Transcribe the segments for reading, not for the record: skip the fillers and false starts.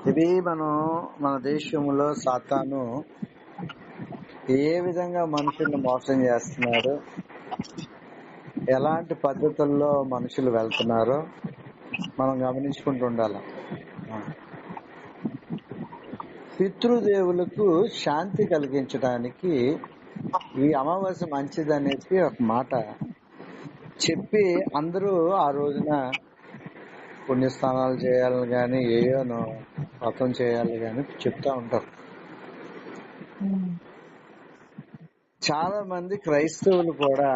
ఇది మన దేశంలో సాతాను ఏ విధంగా మనుషుల్ని మోసం చేస్తున్నాడు, ఎలాంటి పద్ధతుల్లో మనుషులు వెళ్తున్నారో మనం గమనించుకుంటూ ఉండాలి. పితృదేవులకు శాంతి కలిగించడానికి ఈ అమావాస్య మంచిదనేసి ఒక మాట చెప్పి అందరూ ఆ రోజున పుణ్యస్నానాలు చేయాలని కానీ ఏయోనో వ్రతం చేయాలి కానీ చెప్తా ఉంటారు. చాలా మంది క్రైస్తవులు కూడా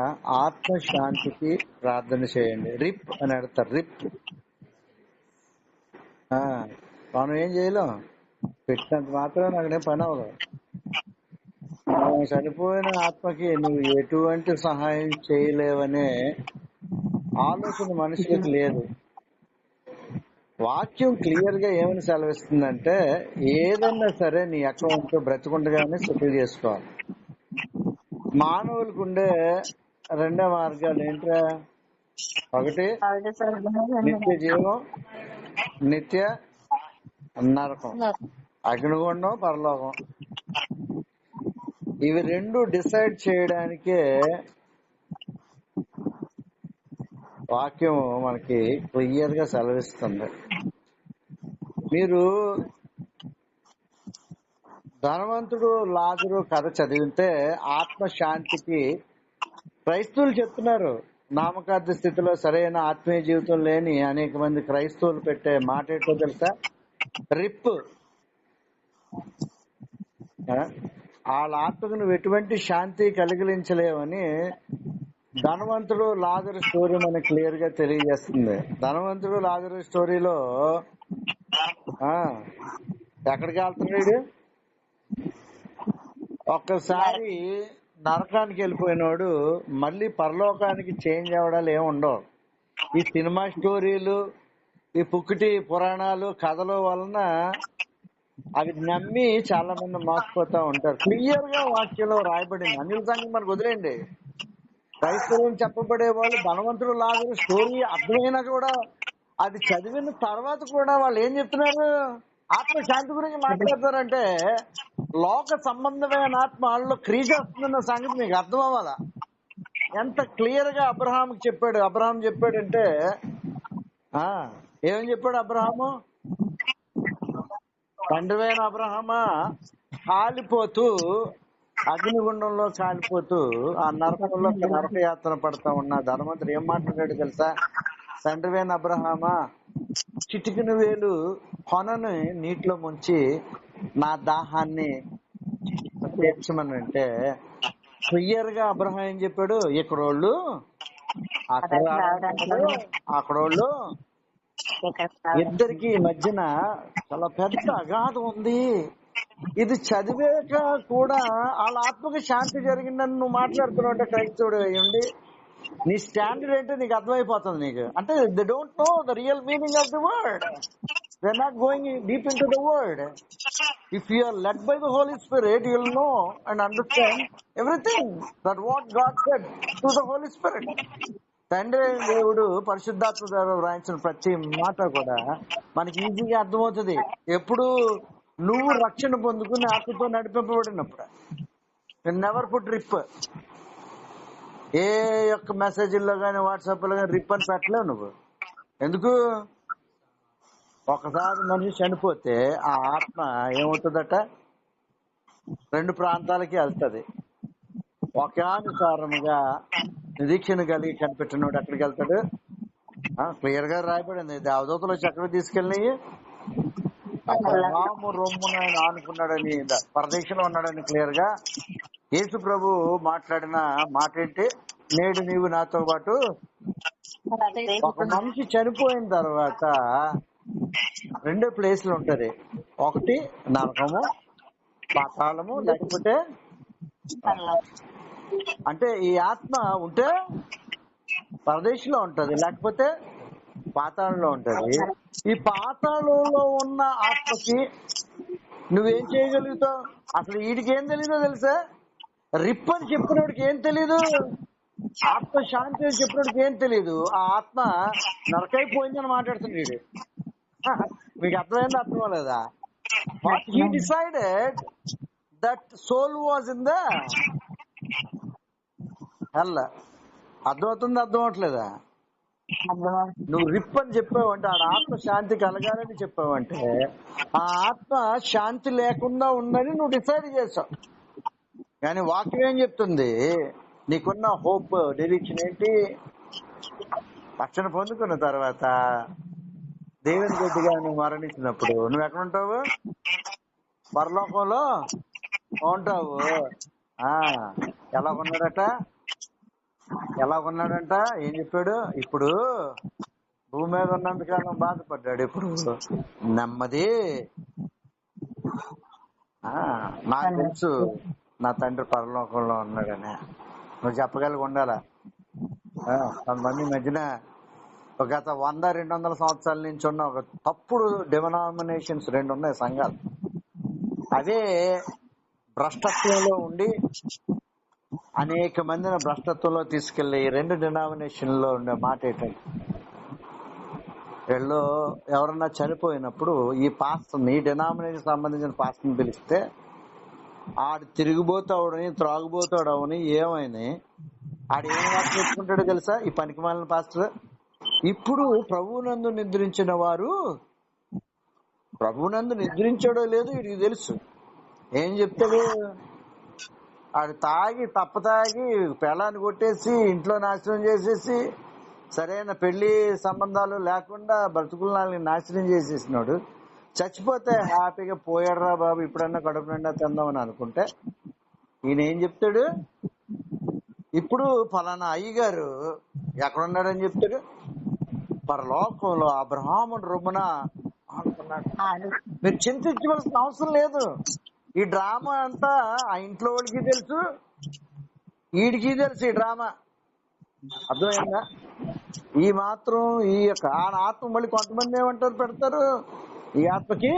ఆత్మశాంతికి ప్రార్థన చేయండి రిప్ అని అడతారు. రిప్ మనం ఏం చేయలేం, పెట్టినంత మాత్రం నాకునే పని అవ్వదు. చనిపోయిన ఆత్మకి నువ్వు ఎటువంటి సహాయం చేయలేవనే ఆలోచన మనుషులకు లేదు. వాక్యం క్లియర్ గా ఏమని సెలవిస్తుందంటే, ఏదన్నా సరే నీ అకౌంట్ బ్రతికుండగానే సెటిల్ చేసుకోవాలి. మానవులకు ఉండే రెండో మార్గాలు ఏంట్రా? ఒకటి నిత్య జీవం, నిత్య నరకం, అగ్నిగుండం, పరలోకం. ఇవి రెండు డిసైడ్ చేయడానికే వాక్యం మనకి క్లియర్ గా సెలవిస్తుంది. మీరు ధనవంతుడు లాజరు కథ చదివితే ఆత్మశాంతికి క్రైస్తవులు చెప్తున్నారు. నామకార్థ స్థితిలో సరైన ఆత్మీయ జీవితం లేని అనేక మంది క్రైస్తవులు పెట్టే మాట ఏంటో తెలుసా? రిప్. వాళ్ళ ఆత్మకు నువ్వు ఎటువంటి శాంతి కలిగించలేవని ధనవంతుడు లాజరు స్టోరీ మనకి క్లియర్ గా తెలియజేస్తుంది. ధనవంతుడు లాజరు స్టోరీలో ఎక్కడికి వెళ్తున్నాడు? ఒక్కసారి నరకానికి వెళ్ళిపోయినోడు మళ్ళీ పరలోకానికి చేంజ్ అవ్వడాలు ఏమి ఉండవు. ఈ సినిమా స్టోరీలు, ఈ పుక్కిటి పురాణాలు, కథల వలన అవి నమ్మి చాలా మంది మోసపోతా ఉంటారు. క్లియర్ గా వాక్యంలో రాయబడింది. అనిల సంగతి మనకు వదిలేండి. క్రైస్తవులు చెప్పబడే వాళ్ళు ధనవంతుడు లాజరు స్టోరీ అర్థమైనా కూడా అది చదివిన తర్వాత కూడా వాళ్ళు ఏం చెప్తున్నారు? ఆత్మశాంతి గురించి మాట్లాడతారంటే లోక సంబంధమైన ఆత్మ వాళ్ళలో క్రియ చేస్తుందన్న సంగతి మీకు అర్థం అవ్వాలా? ఎంత క్లియర్ గా అబ్రహాంకి చెప్పాడు. అబ్రహాం చెప్పాడంటే ఏమని చెప్పాడు అబ్రహాము? తండ్రివైన అబ్రహామా, కాలిపోతూ అగ్నిగుండంలో కాలిపోతూ ఆ నరకంలో నరకయాత్ర పడతా ఉన్న ధనవంతుడు ఏం మాట్లాడాడు తెలుసా? తండ్రివైన అబ్రహామా, చిటికిన వేలు కొనని నీటిలో ముంచి నా దాహాన్ని తీర్చమని అంటే క్లియర్ గా అబ్రహాం ఏం చెప్పాడు? ఇక్కడోళ్ళు అక్కడోళ్ళు ఇద్దరికి మధ్యన చాలా పెద్ద అగాధం ఉంది. ఇది చదివాక కూడా వాళ్ళ ఆత్మకి శాంతి జరిగిందని నువ్వు మాట్లాడుతున్నావు అంటే క్రైస్తవుడు అయ్యండి. నీ స్టాండర్డ్ ఏంటో నీకు అర్థమైపోతుంది. నీకు అంటే they don't know the real meaning of the word. They are not going deep into the word. If you are led by the Holi Spirit you will know and understand everything that what God said to the Holi Spirit. తండ్రి దేవుడు పరిశుద్ధాత్మ ద్వారా వ్రాయించిన ప్రతి మాట కూడా మనకి ఈజీగా అర్థమవుతుంది. ఎప్పుడు నువ్వు రక్షణ పొందుకుని ఆత్మతో నడిపింపబడినప్పుడు. నెవర్ పుట్ రిప్. ఏ యొక్క మెసేజ్లో కానీ వాట్సాప్ లో కానీ రిప్ అని పెట్టలేవు నువ్వు. ఎందుకు? ఒకసారి మనిషి చనిపోతే ఆ ఆత్మ ఏమవుతుందట? రెండు ప్రాంతాలకి వెళ్తుంది. ఒకానుసారముగా నిరీక్షణ కలిగి కనిపెట్టినోడు ఎక్కడికి వెళ్తాడు? క్లియర్ గా రాయబడింది. దేవదూతలు వచ్చి ఎక్కడికి తీసుకెళ్ళినాయి? రాము రొమ్మున ఆయన ఆనుకున్నాడని, పరదేశంలో ఉన్నాడని క్లియర్ గా యేసు ప్రభు మాట్లాడిన మాట ఏంటి? నేడు నీవు నాతో పాటు. ఒక మనిషి చనిపోయిన తర్వాత రెండే ప్లేస్లు ఉంటది. ఒకటి నరకము, పాతాళము, లేకపోతే అంటే ఈ ఆత్మ ఉంటే పరదేశంలో ఉంటది, లేకపోతే పాతాళంలో ఉంటది. ఈ పాతాళంలో ఉన్న ఆత్మకి నువ్వేం చేయగలుగుతావు? అసలు వీడికి ఏం తెలీదో తెలుసా? రిప్ అని చెప్పినోడికి ఏం తెలీదు, ఆత్మ శాంతి అని చెప్పినోడికి ఏం తెలీదు. ఆ ఆత్మ నరకైపోయిందని మాట్లాడుతుంది వీడు. మీకు అర్థమైంది? అర్థం లేదా? But he decided that soul was in the hell. అర్థమవుతుంది, అర్థం అవట్లేదా? నువ్వు రిప్ అని చెప్పావంటే ఆడ ఆత్మ శాంతి కలగాలని చెప్పావంటే ఆ ఆత్మ శాంతి లేకుండా ఉందని నువ్వు డిసైడ్ చేసావు. కానీ వాక్యం ఏం చెప్తుంది? నీకున్న హోప్ డైరెక్షన్ ఏంటి? రక్షణ పొందుకున్న తర్వాత దేవుని గట్టిగా నువ్వు మరణించినప్పుడు నువ్వు ఎక్కడ ఉంటావు? పరలోకంలో ఉంటావు. ఎలా ఉన్నాడంట? ఏం చెప్పాడు? ఇప్పుడు భూమి మీద ఉన్నంతకాలం బాధపడ్డాడు, ఇప్పుడు నెమ్మది. నాకు తెలుసు నా తండ్రి పరలోకంలో ఉన్నాడని నువ్వు చెప్పగలిగి ఉండాలా? కొంతమంది మధ్యన గత 100-200 సంవత్సరాల నుంచి ఉన్న ఒక తప్పుడు డినామినేషన్స్ 2 ఉన్నాయి సంఘాలు. అదే భ్రష్టత్వంలో ఉండి అనేక మందిని భ్రష్టత్వంలో తీసుకెళ్లి 2 డినామినేషన్ లో ఉండే మాట ఏంటంటే, వీళ్ళు ఎవరన్నా చనిపోయినప్పుడు ఈ పాస్టర్ని, ఈ డినామినేషన్ సంబంధించిన పాస్టర్ని పిలిస్తే ఆడు తిరిగిపోతాడని, త్రాగుపోతాడవని, ఏమైనా ఆడు ఏం మాట పెట్టుకుంటాడో తెలుసా? ఈ పనికిమాలిన పాస్టర్ ఇప్పుడు ప్రభువునందు నిద్రించిన వారు, ప్రభువునందు నిద్రించాడో లేదో వీడికి తెలుసు. ఏం చెప్తాడు? ఆడు తాగి తప్పతాగి పెళ్ళాన్ని కొట్టేసి ఇంట్లో నాశనం చేసేసి సరైన పెళ్లి సంబంధాలు లేకుండా బ్రతుకులని నాశనం చేసేసినాడు. చచ్చిపోతే హ్యాపీగా పోయాడురా బాబు, ఇప్పుడన్నా కడుపు నిండా తిందామని అనుకుంటే ఈయన ఏం చెప్తాడు? ఇప్పుడు ఫలానా అయ్యగారు ఎక్కడున్నాడని చెప్తాడు? పరలోకంలో అబ్రహాముని రొమ్మున అనుకున్నాడు. మీరు చింతించవలసిన అవసరం లేదు. ఈ డ్రామా అంతా ఆ ఇంట్లో వాడికి తెలుసు, వీడికి తెలుసు ఈ డ్రామా. అర్థమైందా? ఈ మాత్రం ఈ యొక్క ఆత్మ మళ్ళీ కొంతమంది ఏమంటారు పెడతారు, ఈ ఆత్మకి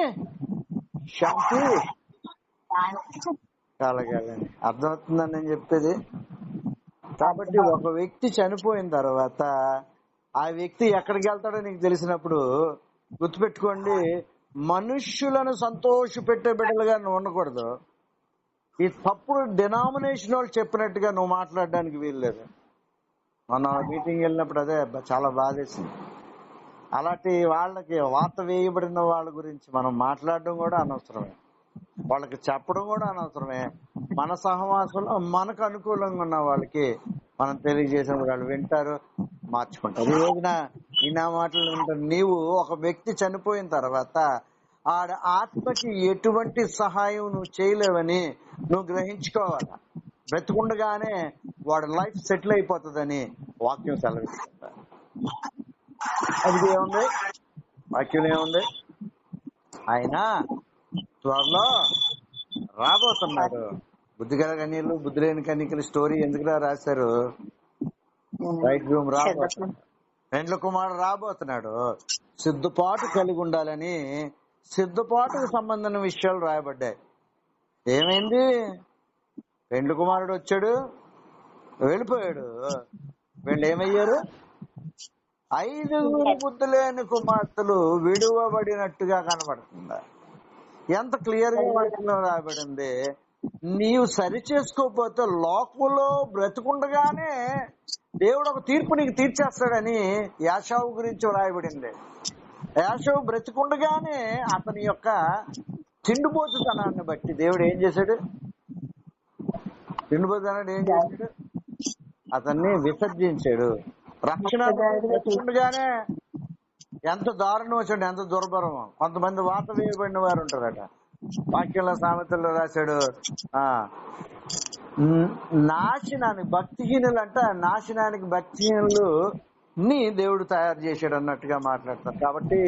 శాంతి కలగాలని. అర్థమవుతుందని నేను చెప్పేది. కాబట్టి ఒక వ్యక్తి చనిపోయిన తర్వాత ఆ వ్యక్తి ఎక్కడికి వెళ్తాడో నీకు తెలిసినప్పుడు గుర్తుపెట్టుకోండి, మనుష్యులను సంతోష పెట్టే బిడ్డలుగా నువ్వు ఉండకూడదు. ఈ తప్పుడు డినామినేషన్ వాళ్ళు చెప్పినట్టుగా నువ్వు మాట్లాడడానికి వీల్లేదు. మన మీటింగ్ వెళ్ళినప్పుడు అదే చాలా బాధేసింది. అలాంటి వాళ్ళకి వార్త వేయబడిన వాళ్ళ గురించి మనం మాట్లాడడం కూడా అనవసరమే, వాళ్ళకి చెప్పడం కూడా అనవసరమే. మన సహవాసంలో మనకు అనుకూలంగా ఉన్న వాళ్ళకి మనం తెలియజేసినప్పుడు వాళ్ళు వింటారు, మార్చుకుంటారు. ఈ రోజున ఈ నా మాటలు వింటారు. నీవు ఒక వ్యక్తి చనిపోయిన తర్వాత ఆడ ఆత్మకి ఎటువంటి సహాయం నువ్వు చేయలేవని నువ్వు గ్రహించుకోవాలి. బ్రతుకుండగానే వాడు లైఫ్ సెటిల్ అయిపోతుందని వాక్యం సెలవిస్తుంది. అది ఏముంది? వాక్యం ఏముంది? ఆయన త్వరలో రాబోతున్నాడు. బుద్ధిగల కన్యలు, బుద్ధి లేని కన్యకల స్టోరీ ఎందుకులా రాశారు? రైట్ రూమ్ రాబోతున్నాడు, పెండ్ల కుమారుడు రాబోతున్నాడు. సిద్ధపాటు కలిగి ఉండాలని సిద్ధపాటుకు సంబంధించిన విషయాలు రాయబడ్డాయి. ఏమైంది? పెండ్ల కుమారుడు వచ్చాడు, వెళ్ళిపోయాడు. వీళ్ళు ఏమయ్యారు? 5 బుద్ధి లేని కుమార్తెలు విడువబడినట్టుగా కనబడుతుందా? ఎంత క్లియర్ గా వాటిలో రాయబడింది. నీవు సరి చేసుకోకపోతే లోకంలో బ్రతుకుండగానే దేవుడు ఒక తీర్పు నీకు తీర్చేస్తాడని యాషావు గురించి రాయబడింది. యాషావు బ్రతుకుండగానే అతని యొక్క తిండిపోతుతనాన్ని బట్టి దేవుడు ఏం చేశాడు? తిండిపోతుతనాన్ని ఏం చేశాడు? అతన్ని విసర్జించాడు. రక్షణ బ్రతుకుండగానే ఎంత దారుణం వచ్చాడు, ఎంత దుర్భరం. కొంతమంది వాత వేయబడిన వారు ఉంటారట. వాక్యంలో సామెతల్లో రాశాడు, నాశనానికి భక్తిహీనులు అంట, నాశనానికి భక్తిహీనులు ని దేవుడు తయారు చేశాడు అన్నట్టుగా మాట్లాడతారు. కాబట్టి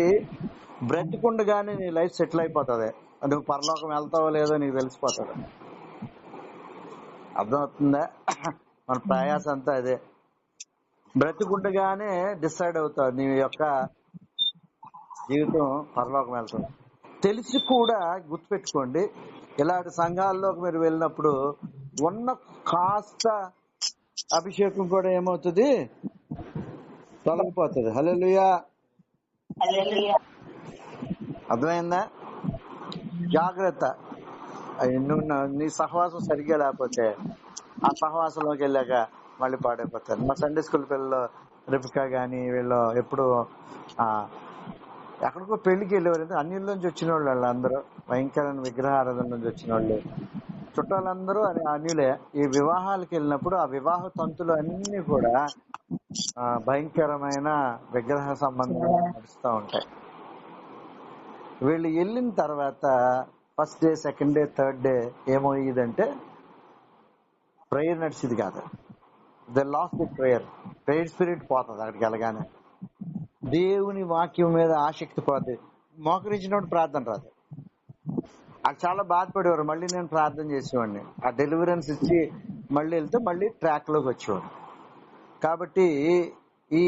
బ్రతికుండగానే నీ లైఫ్ సెటిల్ అయిపోతుంది. నువ్వు పరలోకం వెళ్తావో లేదో నీకు తెలిసిపోతుంది. అర్థమవుతుందా? మన ప్రయాస అంతా అదే. బ్రతికుండగానే డిసైడ్ అవుతావు నీ యొక్క జీవితం పరలోకం వెళ్తుంది. తెలిసి కూడా గుర్తుపెట్టుకోండి, ఇలాంటి సంఘాల్లోకి మీరు వెళ్ళినప్పుడు ఉన్న కాస్త అభిషేకం కూడా ఏమవుతుంది? తొలగిపోతుంది. హల్లెలూయా. అర్థమైందా? జాగ్రత్త. నీ సహవాసం సరిగ్గా లేకపోతే ఆ సహవాసంలోకి వెళ్ళాక మళ్ళీ పాడైపోతారు. మా సండే స్కూల్ పిల్లలు రిపికా గాని వీళ్ళు ఎప్పుడు ఎక్కడికో పెళ్లికి వెళ్ళేవారు. అన్యుల్లోంచి వచ్చిన వాళ్ళు వాళ్ళందరూ భయంకరమైన విగ్రహారాధన నుంచి వచ్చిన వాళ్ళు, చుట్టాలందరూ అన్యులే. ఈ వివాహాలకు వెళ్ళినప్పుడు ఆ వివాహ తంతులు అన్ని కూడా భయంకరమైన విగ్రహ సంబంధంగా నడుస్తూ ఉంటాయి. వీళ్ళు వెళ్ళిన తర్వాత first day, second day, third day ఏమయ్యేదంటే ప్రేయర్ నడిచింది కాదు. They lost the prayer spirit పోతుంది అక్కడికి వెళ్ళగానే. దేవుని వాక్యం మీద ఆసక్తి పోతుంది. మోకరించినప్పుడు ప్రార్థన రాదు. అది చాలా బాధపడేవారు. మళ్ళీ నేను ప్రార్థన చేసేవాడిని. ఆ డెలివరెన్స్ ఇచ్చి మళ్ళీ వెళ్తే మళ్ళీ ట్రాక్ లోకి వచ్చేవాడు. కాబట్టి ఈ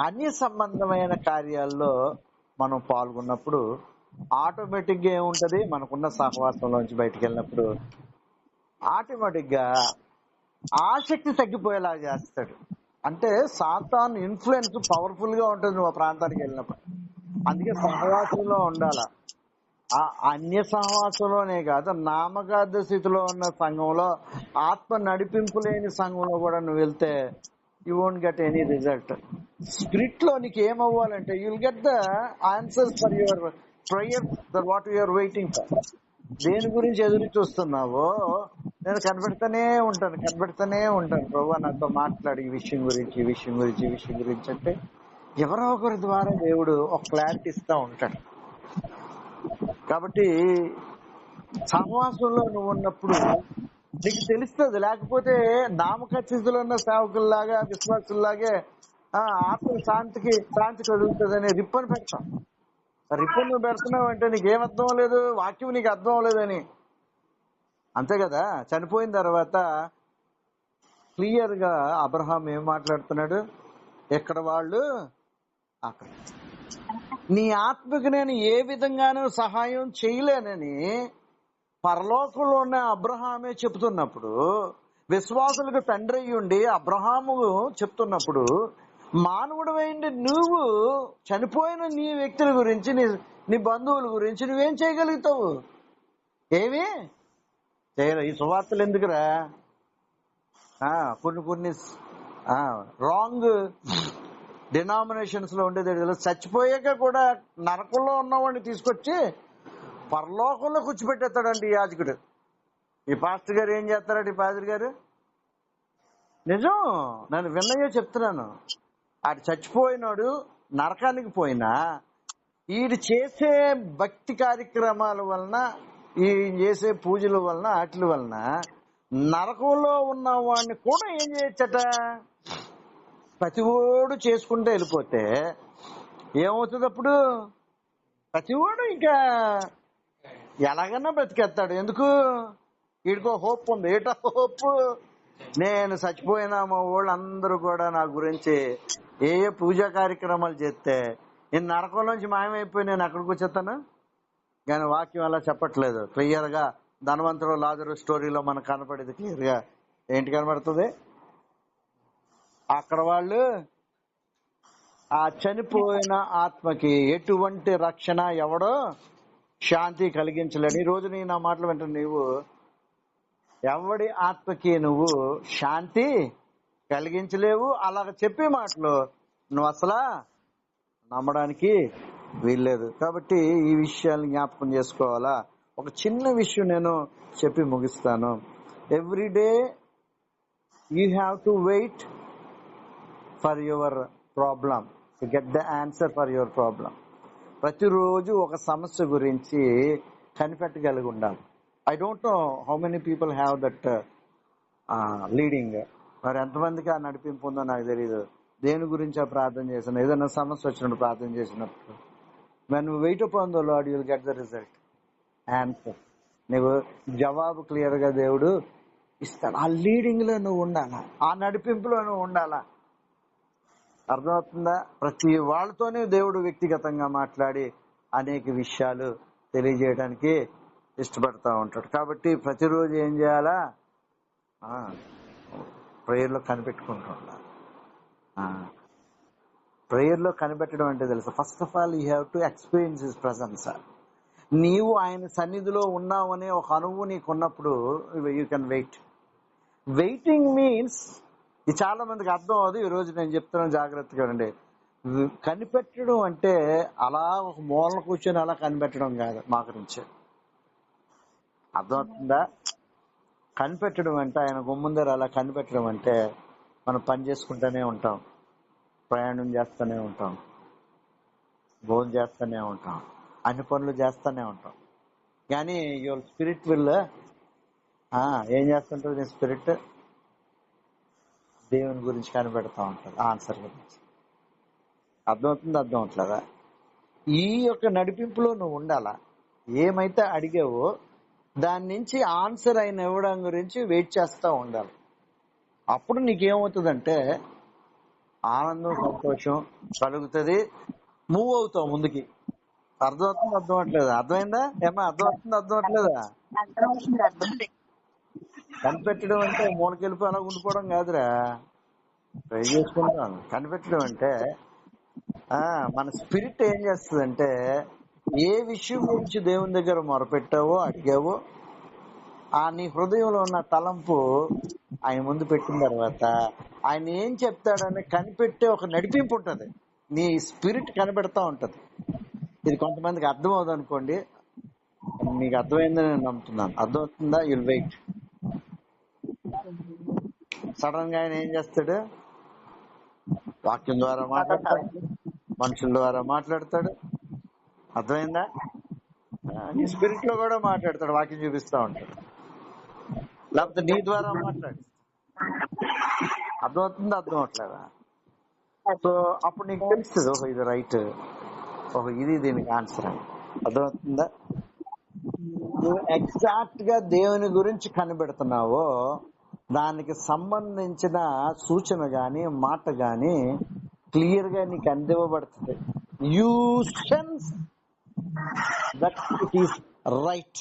అన్య సంబంధమైన కార్యాల్లో మనం పాల్గొన్నప్పుడు ఆటోమేటిక్ గా ఏముంటది, మనకున్న సహవాసంలోంచి బయటకు వెళ్ళినప్పుడు ఆటోమేటిక్ గా ఆసక్తి తగ్గిపోయేలా చేస్తాడు. అంటే సాతాను ఇన్ఫ్లుయెన్స్ పవర్ఫుల్ గా ఉంటుంది నువ్వు ఆ ప్రాంతానికి వెళ్ళినప్పుడు. అందుకే సహవాసంలో ఉండాల. ఆ అన్య సహవాసంలోనే కాదు, నామకార్థ స్థితిలో ఉన్న సంఘంలో, ఆత్మ నడిపింపు లేని సంఘంలో కూడా నువ్వు వెళ్తే you won't get any result. Spirit లో నీకు ఏమవ్వాలంటే you will get the answers for your prayer, that what you are waiting for. దేని గురించి ఎదురు చూస్తున్నావో నేను కనబెడతానే ఉంటాను. ప్రభు నాతో మాట్లాడి ఈ విషయం గురించి అంటే ఎవరో ఒకరి ద్వారా దేవుడు ఒక క్లారిటీ ఇస్తా ఉంటాడు. కాబట్టి సహవాసంలో నువ్వు ఉన్నప్పుడు నీకు తెలుస్తుంది. లేకపోతే నామకచ్చితులు ఉన్న సేవకుల్లాగా, విశ్వాసుల్లాగే ఆత్మ శాంతి కలుగుతుంది అనే రిప్పని పెడతాం. రిప్పన్ నువ్వు పెడుతున్నావు అంటే నీకేం అర్థం లేదు, వాక్యం నీకు అర్థం అవ్వలేదని. అంతే కదా. చనిపోయిన తర్వాత క్లియర్ గా అబ్రహాం ఏం మాట్లాడుతున్నాడు, ఎక్కడ వాళ్ళు అక్కడ. నీ ఆత్మకు నేను ఏ విధంగానూ సహాయం చేయలేనని పరలోకంలో ఉన్న అబ్రహామే చెప్తున్నప్పుడు, విశ్వాసులకు తండ్రి అయ్యుండి అబ్రహాము చెప్తున్నప్పుడు, మానవుడు అయింది నువ్వు చనిపోయిన నీ వ్యక్తుల గురించి, నీ బంధువుల గురించి నువ్వేం చేయగలుగుతావు? ఏమి చేయలేవు. ఈ సువార్తలు ఎందుకురా? కొన్ని రాంగ్ డినామినేషన్స్ లో ఉండేది. చచ్చిపోయాక కూడా నరకంలో ఉన్నవాడిని తీసుకొచ్చి పరలోకంలో కూర్చోబెట్టేస్తాడండి ఈ యాజకుడు. ఈ పాస్టర్ గారు ఏం చేస్తారండి? ఈ పాస్టర్ గారు నిజం, నేను విన్నయో చెప్తున్నాను. ఆడు చచ్చిపోయినాడు నరకానికి పోయినా ఈడు చేసే భక్తి కార్యక్రమాల వలన, ఈ చేసే పూజల వలన, వాటి వలన నరకంలో ఉన్న వాడిని కూడా ఏం చేయొచ్చట, ప్రతి ఓడు చేసుకుంటూ వెళ్ళిపోతే ఏమవుతుంది అప్పుడు? ప్రతి ఓడు ఇంకా ఎలాగన్నా బ్రతికేస్తాడు. ఎందుకు? వీడికో హోప్ ఉంది. ఏటో హోప్, నేను చచ్చిపోయినా మా వాళ్ళందరూ కూడా నా గురించి ఏ పూజా కార్యక్రమాలు చేస్తే నేను నరకంలోంచి మాయమైపోయి నేను అక్కడికి వచ్చేస్తాను. కానీ వాక్యం అలా చెప్పట్లేదు. క్లియర్ గా ధనవంతుడు లాజరు స్టోరీలో మనకు కనపడేది క్లియర్ గా ఏంటి కనబడుతుంది? అక్కడ వాళ్ళు ఆ చనిపోయిన ఆత్మకి ఎటువంటి రక్షణ ఎవడో శాంతి కలిగించలేడు. ఈ రోజు నా మాటలు వెంటనే నీవు ఎవడి ఆత్మకి నువ్వు శాంతి కలిగించలేవు. అలాగ చెప్పే మాటలు నువ్వు అసలు నమ్మడానికి వీల్లేదు. కాబట్టి ఈ విషయాన్ని జ్ఞాపకం చేసుకోవాలా. ఒక చిన్న విషయం నేను చెప్పి ముగిస్తాను. Every day you have to wait for your problem to get the answer for your problem. ప్రతిరోజు ఒక సమస్య గురించి కనిపెట్టగలిగి ఉండాలి. I don't know how many people have that leading. మరి ఎంతమందికి ఆ నడిపింపు ఉందో నాకు తెలియదు. దేని గురించి ఆ ప్రార్థన చేసిన, ఏదైనా సమస్య వచ్చినప్పుడు ప్రార్థన చేసినప్పుడు when you wait upon the Lord you will get the result, answer. నీవు జవాబు క్లియర్ గా దేవుడు ఇస్తాడు. ఆ లీడింగ్ లో నువ్వు ఉండాలా, ఆ నడిపింపులో నువ్వు ఉండాలా. అర్థమవుతుందా? ప్రతి వాళ్ళతోనే దేవుడు వ్యక్తిగతంగా మాట్లాడి అనేక విషయాలు తెలియజేయడానికి ఇష్టపడతా ఉంటాడు. కాబట్టి ప్రతిరోజు ఏం చేయాలా? ప్రేయర్లో కనిపెట్టుకుంటూ ఉండాలి. ప్రేయర్లో కనిపెట్టడం అంటే తెలుసు, first of all you have to experience his presence. నీవు ఆయన సన్నిధిలో ఉన్నావనే ఒక అనుభవం నీకు ఉన్నప్పుడు you can wait. Waiting means ఇది చాలా మందికి అర్థం అవ్వదు. ఈ రోజు నేను చెప్తున్నాను, జాగ్రత్తగా అండి. కనిపెట్టడం అంటే అలా ఒక మూలన కూర్చొని అలా కనిపెట్టడం కాదు. మా గురించి అర్థమవుతుందా? కనిపెట్టడం అంటే ఆయన గుమ్మందర అలా కనిపెట్టడం అంటే మనం పని చేసుకుంటూనే ఉంటాం, ప్రయాణం చేస్తూనే ఉంటాం, భోజనం చేస్తూనే ఉంటాం, అన్ని పనులు చేస్తూనే ఉంటాం. కానీ యువర్ స్పిరిట్ విల్ ఏం చేస్తుంటుంది? నీ స్పిరిట్ దేవుని గురించి కనిపెడతా ఉంటుంది, ఆన్సర్ గురించి. అర్థమవుతుంది? అర్థం అవట్లేదా? ఈ యొక్క నడిపింపులో నువ్వు ఉండాలా. ఏమైతే అడిగావో దాని నుంచి ఆన్సర్ అయిన ఇవ్వడం గురించి వెయిట్ చేస్తూ ఉండాలి. అప్పుడు నీకేమవుతుందంటే ఆనందం, సంతోషం కలుగుతుంది, మూవ్ అవుతావు ముందుకి. అర్థమవుతుంది? అర్థం అవట్లేదా? అర్థమైందా ఏమా? అర్థమవుతుంది? అర్థం అవట్లేదా? కనిపెట్టడం అంటే మూలకెళ్ళిపోయి అలా ఉండిపోవడం కాదురా, ట్రై చేసుకుంటాను. కనిపెట్టడం అంటే మన స్పిరిట్ ఏం చేస్తుందంటే ఏ విషయం గురించి దేవుని దగ్గర మొరపెట్టావో అడిగావో నీ హృదయంలో ఉన్న తలంపు ఆయన ముందు పెట్టిన తర్వాత ఆయన ఏం చెప్తాడని కనిపెట్టే ఒక నడిపింపు ఉంటుంది. నీ స్పిరిట్ కనిపెడతా ఉంటది. ఇది కొంతమందికి అర్థం అవుతుంది అనుకోండి. మీకు అర్థమైందని నేను నమ్ముతున్నాను. అర్థమవుతుందా? You'll wait. సడన్ గా ఆయన ఏం చేస్తాడు? వాక్యం ద్వారా మాట్లాడతాడు, మనుషుల ద్వారా మాట్లాడతాడు. అర్థమైందా? నీ స్పిరిట్ లో కూడా మాట్లాడతాడు, వాక్యం చూపిస్తా ఉంటాడు, లేకపోతే నీ ద్వారా మాట్లాడు. అర్థమవుతుందా? అర్థం అవట్లేదా? సో అప్పుడు నీకు తెలుస్తుంది, ఓహో ఇది రైట్, ఓహో ఇది దీనికి ఆన్సర్ అని. అర్థమవుతుందా? నువ్వు ఎగ్జాక్ట్ గా దేవుని గురించి కనిపెడుతున్నావో దానికి సంబంధించిన సూచన గాని మాట గాని క్లియర్ గా నీకు అందివ్వబడుతుంది. You sense that it is right,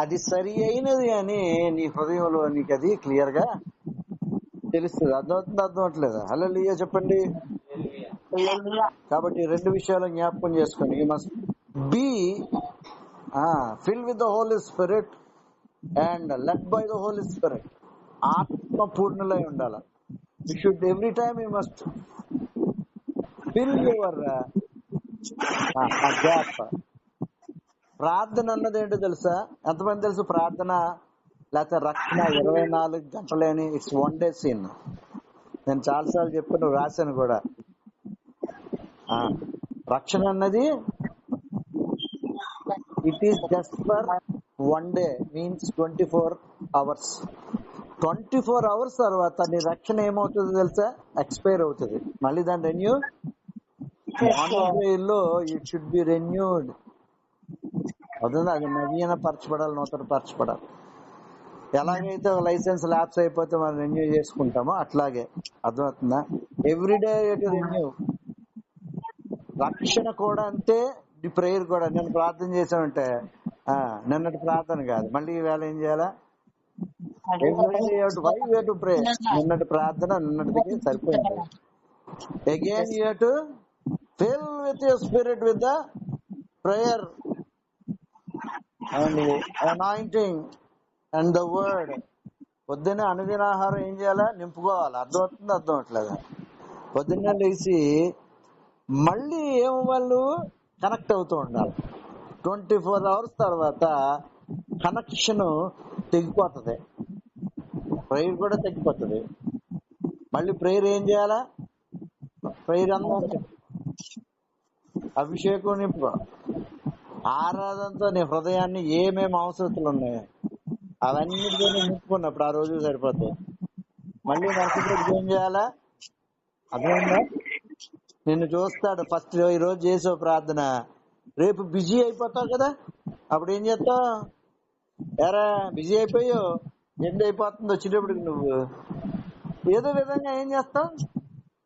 అది సరి అయినది అని నీ హృదయంలో నీకు అది క్లియర్ గా తెలుస్తుంది. అర్థమవుతుంది? అర్థం అవట్లేదా? హల్లెలూయా చెప్పండి. కాబట్టి రెండు విషయాలు జ్ఞాపకం చేసుకోండి. You must be fill with the Holi spirit and led by the Holi spirit. ఆత్మ పూర్ణులై ఉండాలి. You should every time you must fill your gap. ప్రార్థన అన్నది ఏంటో తెలుసా? ఎంతమంది తెలుసు? ప్రార్థన లేకపోతే రక్షణ 24 గంటలేని ఇట్స్ వన్ డే సీన్. నేను చాలాసార్లు చెప్పాను, రాశాను కూడా. రక్షణ అన్నది it is just for one day, means 24 hours. 24 hours తర్వాత నీ రక్షణ ఏమవుతుందో తెలుసా? ఎక్స్పైర్ అవుతుంది. మళ్ళీ దాని రెన్యూ లో ఇట్ షుడ్ బి రెన్యూడ్. అవుతుంది, అది నవీన పరచబడాలి, నూతన పరచబడాలి. ఎలాగైతే లైసెన్స్ ల్యాప్స్ అయిపోతే మనం రెన్యూ చేసుకుంటామో అట్లాగే. అర్థమవుతుందా? Everyday to renew. రక్షణ కూడా అంతే, నీ ప్రేయర్ కూడా. నేను ప్రార్థన చేసామంటే నిన్నటి ప్రార్థన కాదు, మళ్ళీ ఈవేళ ఏం చేయాలా? ప్రే. నిన్నటి ప్రార్థన నిన్నటికి సరిపోయింది. Again you to fill with your spirit with the prayer and anointing and the word. పొద్దున్నే అనుదినాహారం ఏం చేయాలా? నింపుకోవాలి. అర్థమవుతుంది? అర్థం అవట్లేదా? పొద్దున్నే లేచి మళ్ళీ వాళ్ళు కనెక్ట్ అవుతూ ఉండాలి. 24 hours తర్వాత కనెక్షన్ తెగిపోతుంది, ప్రేయర్ కూడా తగ్గిపోతుంది. మళ్ళీ ప్రేయర్ ఏం చేయాలా? ప్రేయర్ అన్నది అభిషేకం నింపు, ఆరాధనతో నీ హృదయాన్ని ఏమేమి అవసరతలు ఉన్నాయో అవన్నిటితో నింపుకున్నప్పుడు ఆ రోజు సరిపోతాయి. మళ్ళీ మరుసటి ఏం చేయాలా? అర్థమైందా? నిన్ను చూస్తాడు. ఫస్ట్ ఈ రోజు చేసావు ప్రార్థన, రేపు బిజీ అయిపోతావు కదా, అప్పుడు ఏం చేస్తావు? ఎరా బిజీ అయిపోయావు, ఎండ్ అయిపోతుంది వచ్చేటప్పటికి నువ్వు ఏదో విధంగా ఏం చేస్తావు?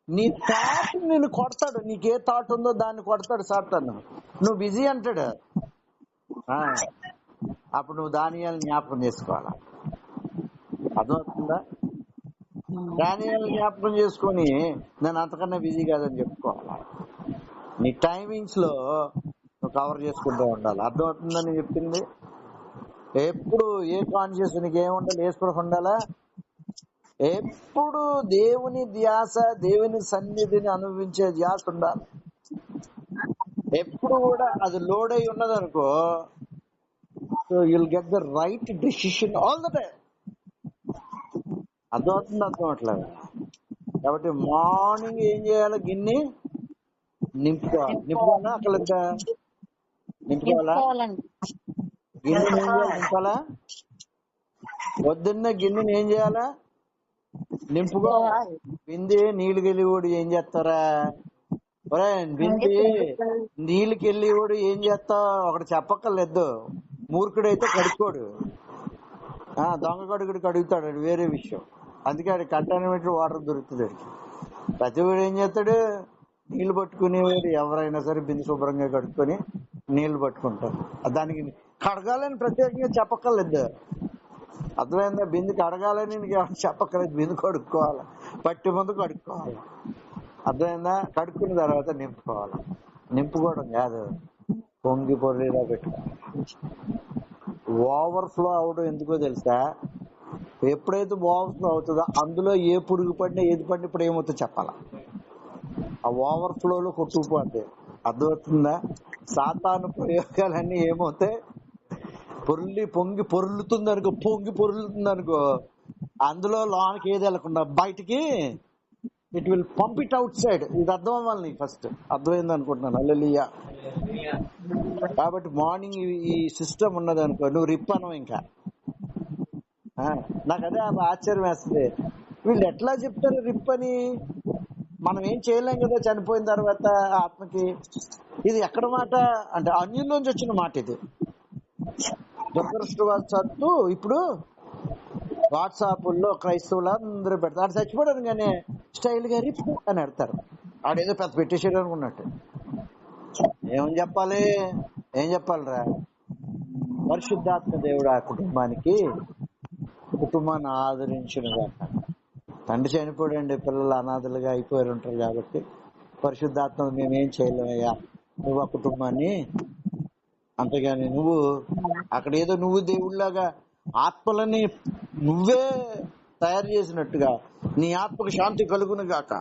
నీ థాట్ నిన్ను కొడతాడు. నీకే థాట్ ఉందో దాన్ని కొడతాడు సాతాను. నువ్వు బిజీ అంటాడు. అప్పుడు నువ్వు దానియాలను జ్ఞాపకం చేసుకోవాలా. అర్థమవుతుందా? దానియాలను జ్ఞాపకం చేసుకొని నేను అంతకన్నా బిజీ కాదని చెప్పుకోవాలా. నీ టైమింగ్స్ లో కవర్ చేసుకుంటూ ఉండాలి. అర్థమవుతుందని చెప్పింది. ఎప్పుడు ఏ కాన్షియస్ నీకు ఏముండాలి, వేసుకోవడం ఉండాలా. ఎప్పుడు దేవుని ధ్యాస, దేవుని సన్నిధిని అనుభవించే ధ్యాస ఉండాలి. ఎప్పుడు కూడా అది లోడ్ అయి ఉన్నది అనుకో, so you'll get the right decision all the time. అర్థమవుతుంది, అర్థమవట్లేదు. కాబట్టి మార్నింగ్ ఏం చేయాలి, గిన్నె నింపుకోవాలి. నింపుకోవాలా అక్కడ నింపుకోవాలా, గిన్నెని ఏం చేయాలి, నింపాలా. పొద్దున్నే గిన్నెని ఏం చేయాలా, నింపుకోవాలి. బింది నీళ్ళు కెళ్ళి కూడా ఏం చేస్తారా, బింది నీళ్ళకి వెళ్ళి కూడా ఏం చేస్తావు, ఒకటి చెప్పక్కర్లేదు. మూర్ఖుడైతే కడుక్కోడు, దొంగ కడుగుడు కడుగుతాడు, అది వేరే విషయం. అందుకే అది కంటామినేటెడ్ వాటర్ దొరుకుతుంది. ప్రతి వాడు ఏం చేస్తాడు, నీళ్లు పట్టుకునేవాడు ఎవరైనా సరే బింది శుభ్రంగా కడుక్కొని నీళ్లు పట్టుకుంటారు. దానికి కడగాలని ప్రత్యేకంగా చెప్పక్కర్లేదు. అర్థమైందా, బిందు కడగాలని చెప్పక్కర్లేదు, బిందు కడుక్కోవాలి, పట్టి ముందు కడుక్కోవాలి. అర్థమైందా, కడుక్కున్న తర్వాత నింపుకోవాలి. నింపుకోవడం కాదు, పొంగి పొర్లిలా పెట్టుకోవాలి. ఓవర్ఫ్లో అవడం ఎందుకో తెలుసా, ఎప్పుడైతే ఓవర్ఫ్లో అవుతుందో అందులో ఏ పురుగు పడినా ఏది పడినా ఇప్పుడు ఏమవుతుందో చెప్పాలా. ఆ ఓవర్ఫ్లోలో కొట్టుకుపోతే అర్థమవుతుందా. సాతాను ప్రయోగాలన్నీ ఏమవుతాయి, పొంగి పొర్లుతుంది అనుకో, పొంగి పొర్లుతుంది అనుకో, అందులో లోనికి ఏది వెళ్ళకుండా బయటికి it will pump it out side. ఇది అర్థం అవ్వాలి నీకు ఫస్ట్. అర్థమైంది అనుకుంటున్నాను. హల్లెలూయా. కాబట్టి మార్నింగ్ ఈ సిస్టమ్ ఉన్నది అనుకో, నువ్వు రిప్పనవు. ఇంకా నాకు అదే ఆశ్చర్యం వేస్తుంది, వీళ్ళు ఎట్లా చెప్తారు రిప్పని. మనం ఏం చేయలేం కదా చనిపోయిన తర్వాత ఆత్మకి. ఇది ఎక్కడ మాట అంటే అన్యుల్లోంచి వచ్చిన మాట. ఇది దురదృష్టవశాత్తు ఇప్పుడు వాట్సాప్లో క్రైస్తవులు అందరూ పెడతారు. ఆడు చచ్చిపోవడం కానీ స్టైల్ గా రిప్ అని పెడతారు. ఆడేదో పెద్ద పెట్టేసాడు అనుకున్నట్టు. ఏమని చెప్పాలి, ఏం చెప్పాలిరా, పరిశుద్ధాత్మ దేవుడు ఆ కుటుంబాన్ని ఆదరించిన దాకా. తండ్రి చనిపోయాడండి, పిల్లలు అనాథలుగా అయిపోయారు ఉంటారు. కాబట్టి పరిశుద్ధాత్మ మేమేం చేయలేమయ్యా, నువ్వు ఆ కుటుంబాన్ని. అంతేగాని నువ్వు అక్కడ ఏదో నువ్వు దేవుళ్ళలాగా ఆత్మలని నువ్వే తయారు చేసినట్టుగా నీ ఆత్మకు శాంతి కలుగును గాక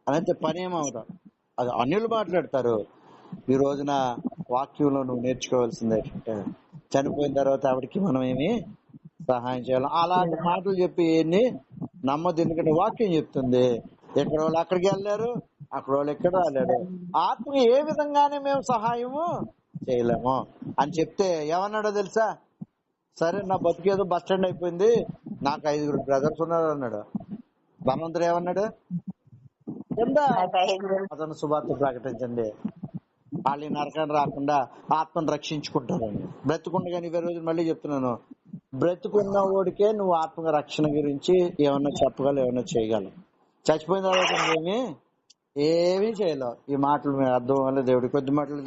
అనేది పనేమవుతావు. అది అన్యులు మాట్లాడతారు. ఈ రోజున వాక్యంలో నువ్వు నేర్చుకోవాల్సింది ఏంటంటే, చనిపోయిన తర్వాత ఆవిడకి మనం ఏమి సహాయం చేయాలి. అలాంటి మాటలు చెప్పి ఏన్ని నమ్మద్దు. ఎందుకంటే వాక్యం చెప్తుంది, ఎక్కడ వాళ్ళు అక్కడికి వెళ్ళారు, అక్కడ వాళ్ళు ఎక్కడ రాలేరు. ఆత్మ ఏ విధంగానే మేము సహాయము చేయలేము అని చెప్తే ఏమన్నాడో తెలుసా, సరే నా బతికేదో బస్ స్టాండ్ అయిపోయింది, నాకు 5 బ్రదర్స్ ఉన్నారు అన్నాడు. ధనవంతుడు ఏమన్నాడు, కింద అతను సువార్త ప్రకటించండి, వాళ్ళు నరకం రాకుండా ఆత్మను రక్షించుకుంటారని. బ్రతుకుండగాని 20 రోజులు మళ్ళీ చెప్తున్నాను, బ్రతుకున్న వాడికే నువ్వు ఆత్మ రక్షణ గురించి ఏమన్నా చెప్పగలవు, ఏమన్నా చేయగలవు. చచ్చిపోయిన తర్వాత ఏమీ చేయలేవు. ఈ మాటలు అర్థం వల్ల దేవుడి కొద్ది మాటలు